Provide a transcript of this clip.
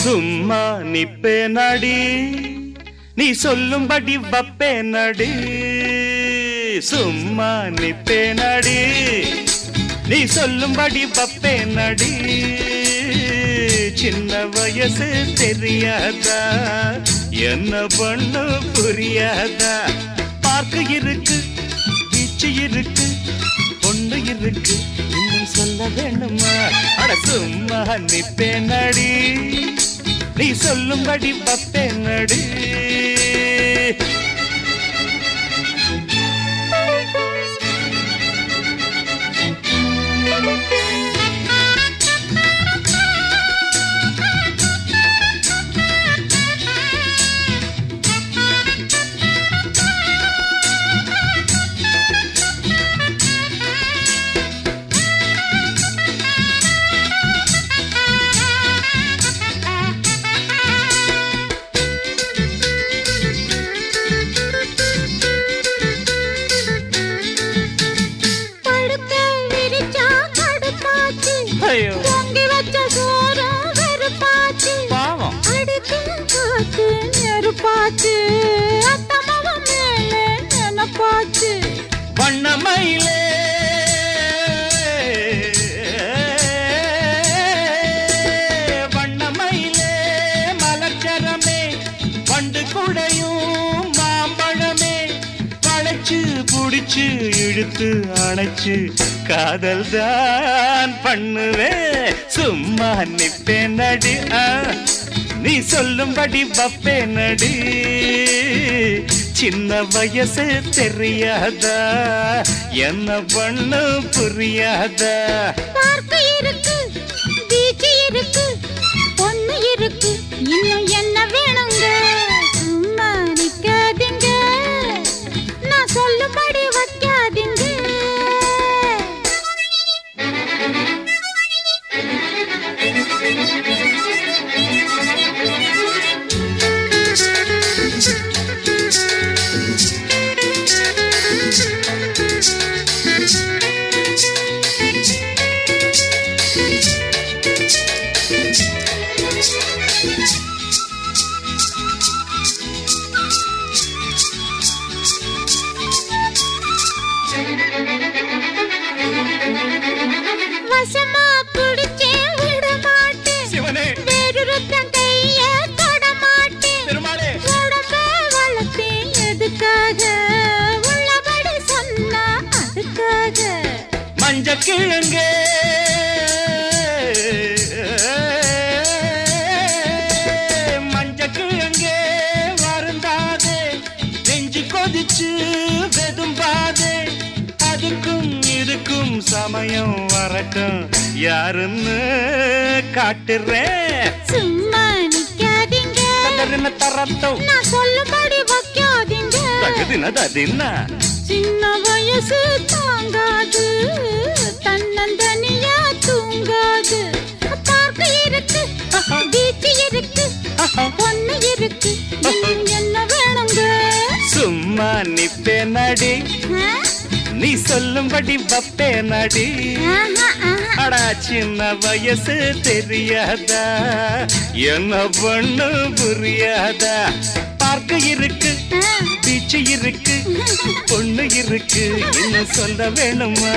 சும்மா நிப்பேனடி நீ சொல்லும்படி வப்பேனடி சும்மா நிப்பேனடி நீ சொல்லும்படி வப்பேனடி சின்ன வயசு தெரியாதா என்ன பண்ணு புரியாதா பார்க்க இருக்கு பீச்சு இருக்கு பொண்ணு இருக்கு இன்னும் சொல்ல வேணுமா அட சும்மா நிப்பேனடி நீ சொல்லும்படி வப்பேனடி வண்ணமயிலே வண்ணமயிலே மலர்ச்சரமே வண்டு குடையும் மாம்பழமே வளைச்சு புடிச்சு இழுத்து அணைச்சு காதல் தான் பண்ணுவே சும்மா நிப்பேனடி நீ சொல்லும்படி வப்பேனடி சின்ன வயசு தெரியாதா என்ன பண்ணு புரியாதா பார்க்க இருக்கு பீச்சு இருக்கு பொண்ணு இருக்கு இன்னும் என்ன வேணுங்க சும்மா நிக்காதீங்க நான் சொல்லும்படி வைக்காதீங்க வசமா குடிச்சே விட மாட்டேன் சிவனே வேறொருத்தன் கைய தொட மாட்டேன் பெருமாளே உடம்ப வளர்த்தேன் எதுக்காக உள்ளபடி சொன்னா அதுக்காக மஞ்ச கிழங்கே மஞ்ச கிழங்கே வருந்தாதே நெஞ்சு கொதிச்சு வெதும்பாதே அதுக்கும் இதுக்கும் சமயம் வரட்டும் யாருன்னு காட்டுறேன் சும்மா நிக்காதீங்க தரட்டும் நான் சொல்லும்படி வைக்காதீங்க தகுதினதா சின்ன வயசு தாங்காது தன்னந்தனியா தூங்காது பார்க்க இருக்கு பீச்சு இருக்கு பொண்ணு இருக்கு இன்னும் என்ன வேணுங்க சும்மா நிப்பேனடி நீ சொல்லும்படி வப்பேனடி அடா சின்ன வயசு தெரியாதா என்ன பண்ணு புரியாதா பார்க்க இருக்கு பீச்சு இருக்கு பொண்ணு இருக்கு இன்னும் சொல்ல வேணுமா